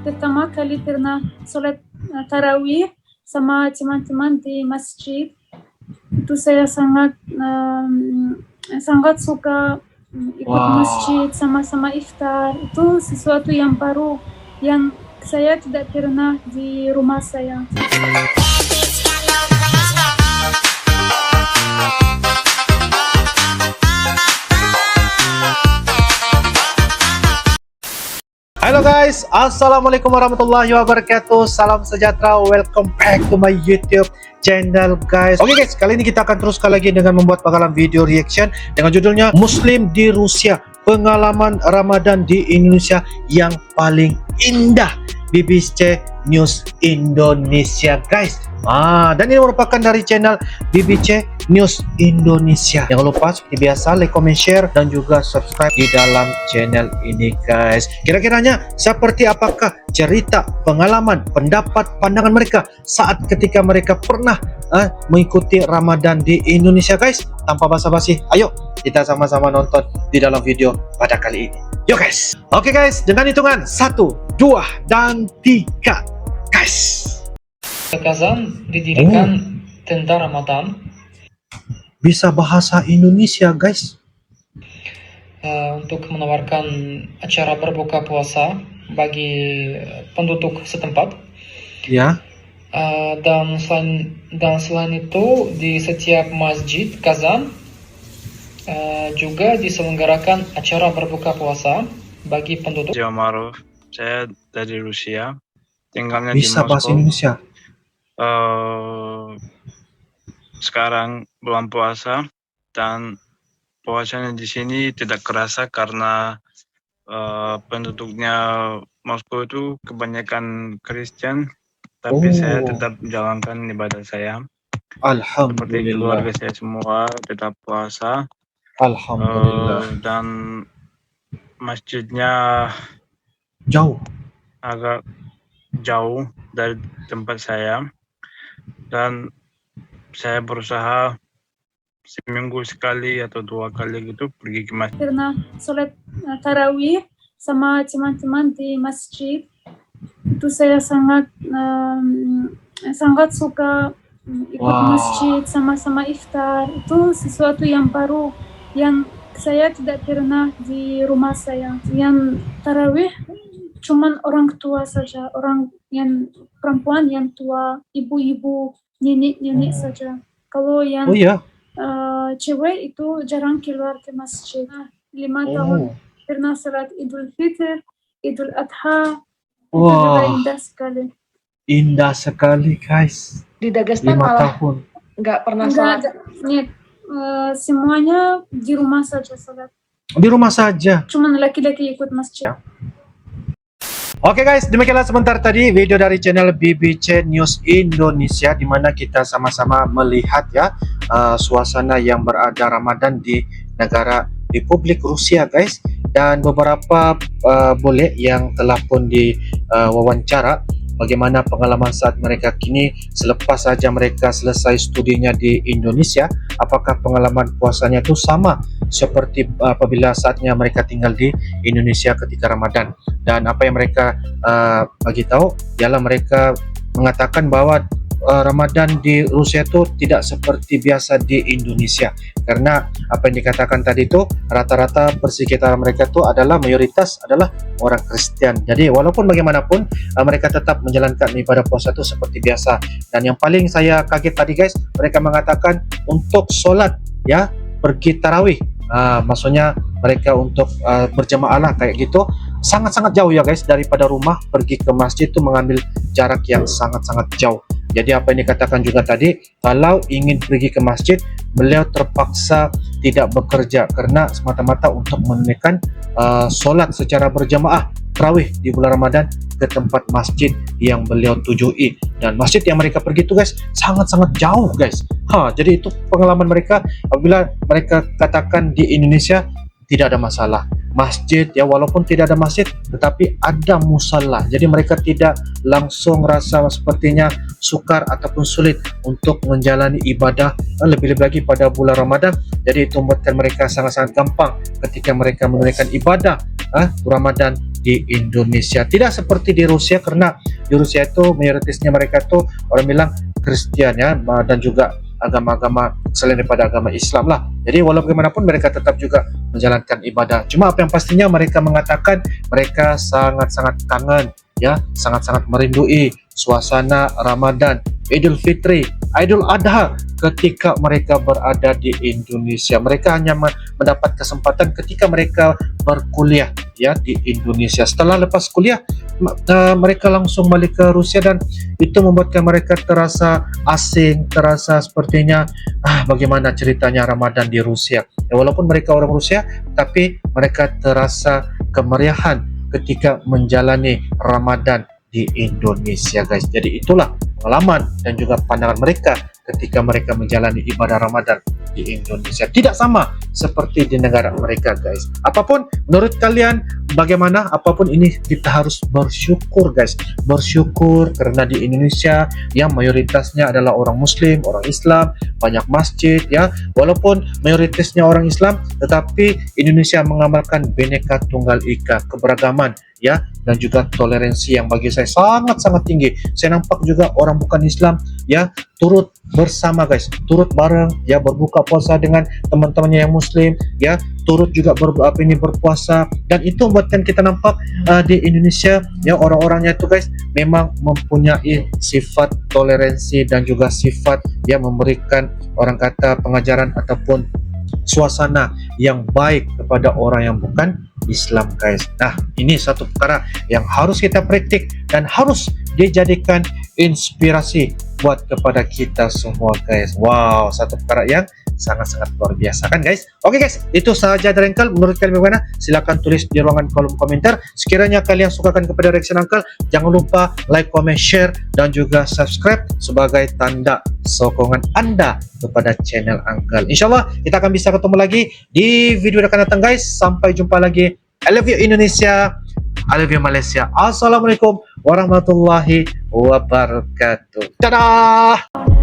pertama kali pernah sholat tarawih sama teman-teman di masjid. Itu saya sangat suka ikut masjid, sama-sama iftar. Itu sesuatu yang baru yang saya tidak pernah di rumah saya. Halo guys, assalamualaikum warahmatullahi wabarakatuh. Salam sejahtera, welcome back to my YouTube channel guys. Oke guys, kali ini kita akan teruskan lagi dengan membuat bakalan video reaction dengan judulnya Muslim di Rusia, pengalaman Ramadan di Indonesia yang paling indah, BBC News Indonesia guys. Dan ini merupakan dari channel BBC News Indonesia. Jangan lupa seperti biasa like, comment, share dan juga subscribe di dalam channel ini guys. Kira-kiranya seperti apakah cerita, pengalaman, pendapat, pandangan mereka saat ketika mereka pernah mengikuti Ramadan di Indonesia guys. Tanpa basa-basi, ayo kita sama-sama nonton di dalam video pada kali ini. Yuk guys. Oke guys, dengan hitungan 1, 2, dan 3 guys. Kazan didirikan tenda Ramadan. Bisa bahasa Indonesia guys. Untuk menawarkan acara berbuka puasa bagi penduduk setempat. Ya. Dan selain itu di setiap masjid Kazan juga diselenggarakan acara berbuka puasa bagi penduduk. Maruf, saya dari Rusia, tinggalnya bisa di Moskow. Bahasa Indonesia. Sekarang bulan puasa dan puasanya di sini tidak kerasa karena penduduknya Moskow itu kebanyakan Kristen, tapi saya tetap menjalankan ibadah saya. Alhamdulillah. Seperti keluarga saya semua tetap puasa. Alhamdulillah. Dan masjidnya agak jauh dari tempat saya, dan saya berusaha seminggu sekali atau 2 kali gitu pergi ke masjid. Pernah sholat tarawih sama teman-teman di masjid. Itu saya sangat suka ikut masjid, sama-sama iftar. Itu sesuatu yang baru yang saya tidak pernah di rumah saya. Yang tarawih cuman orang tua saja, orang yang perempuan yang tua, ibu-ibu, nenek-nenek saja. Kalau yang cewek itu jarang keluar ke masjid. 5 tahun pernah salat Idul Fitr, Idul Adha. Itu juga indah sekali. Indah sekali guys. Di Dagestan 5 malah tahun nggak pernah salat. Semuanya di rumah saja salat. Di rumah saja. Cuman laki-laki ikut masjid. Oke guys, demikianlah sebentar tadi video dari channel BBC News Indonesia, di mana kita sama-sama melihat ya suasana yang berada Ramadan di negara Republik Rusia guys, dan beberapa bule yang telah pun diwawancara bagaimana pengalaman saat mereka kini selepas saja mereka selesai studinya di Indonesia, apakah pengalaman puasanya itu sama seperti apabila saatnya mereka tinggal di Indonesia ketika Ramadan. Dan apa yang mereka bagi tahu ialah mereka mengatakan bahwa Ramadan di Rusia itu tidak seperti biasa di Indonesia, karena apa yang dikatakan tadi itu rata-rata persekitaran mereka itu adalah mayoritas adalah orang Kristen. Jadi walaupun bagaimanapun mereka tetap menjalankan ibadah puasa itu seperti biasa. Dan yang paling saya kaget tadi guys, mereka mengatakan untuk sholat ya pergi tarawih, maksudnya mereka untuk berjamaah lah kayak gitu, sangat-sangat jauh ya guys daripada rumah. Pergi ke masjid itu mengambil jarak yang sangat-sangat jauh. Jadi apa yang dikatakan juga tadi, kalau ingin pergi ke masjid, beliau terpaksa tidak bekerja karena semata-mata untuk menunaikan sholat secara berjamaah tarawih di bulan Ramadan ke tempat masjid yang beliau tujui. Dan masjid yang mereka pergi itu guys sangat-sangat jauh guys. Jadi itu pengalaman mereka apabila mereka katakan di Indonesia tidak ada masalah masjid ya, walaupun tidak ada masjid tetapi ada musalla. Jadi mereka tidak langsung rasa sepertinya sukar ataupun sulit untuk menjalani ibadah, lebih-lebih lagi pada bulan Ramadan. Jadi itu membuatkan mereka sangat-sangat gampang ketika mereka menunaikan ibadah Ramadan di Indonesia. Tidak seperti di Rusia, karena di Rusia itu mayoritasnya mereka tuh orang bilang Kristen ya, dan juga agama-agama selain daripada agama Islam lah. Jadi walaupun bagaimanapun mereka tetap juga menjalankan ibadah. Cuma apa yang pastinya mereka mengatakan mereka sangat-sangat kangen ya, sangat-sangat merindui suasana Ramadan, Idul Fitri, Idul Adha ketika mereka berada di Indonesia. Mereka hanya mendapat kesempatan ketika mereka berkuliah ya di Indonesia. Setelah lepas kuliah mereka langsung balik ke Rusia, dan itu membuatkan mereka terasa asing, terasa sepertinya bagaimana ceritanya Ramadan di Rusia. Ya, walaupun mereka orang Rusia, tapi mereka terasa kemeriahan ketika menjalani Ramadan di Indonesia, guys. Jadi itulah pengalaman dan juga pandangan mereka ketika mereka menjalani ibadah Ramadan di Indonesia. Tidak sama seperti di negara mereka, guys. Apapun menurut kalian bagaimana, apapun ini kita harus bersyukur, guys. Bersyukur karena di Indonesia yang mayoritasnya adalah orang Muslim, orang Islam, banyak masjid ya. Walaupun mayoritasnya orang Islam, tetapi Indonesia mengamalkan Bhinneka Tunggal Ika, keberagaman ya, dan juga toleransi yang bagi saya sangat-sangat tinggi. Saya nampak juga orang bukan Islam ya turut bersama, guys, turut bareng ya, berbuka puasa dengan teman-temannya yang Muslim ya, turut juga berpuasa, dan itu membuatkan kita nampak di Indonesia ya, orang-orangnya itu, guys, memang mempunyai sifat toleransi dan juga sifat yang memberikan orang kata pengajaran ataupun suasana yang baik kepada orang yang bukan Islam, guys. Nah, ini satu perkara yang harus kita praktik dan harus dijadikan inspirasi buat kepada kita semua, guys. Wow, satu perkara yang sangat-sangat luar biasa kan, guys. Oke, guys, itu saja dari Uncle. Menurut kalian bagaimana? Silahkan tulis di ruangan kolom komentar. Sekiranya kalian sukakan kepada reaction Uncle, jangan lupa like, comment, share, dan juga subscribe sebagai tanda sokongan Anda kepada channel Uncle. Insyaallah kita akan bisa ketemu lagi di video yang akan datang, guys. Sampai jumpa lagi. I love you Indonesia, I love you Malaysia. Assalamualaikum warahmatullahi wabarakatuh. Dadah.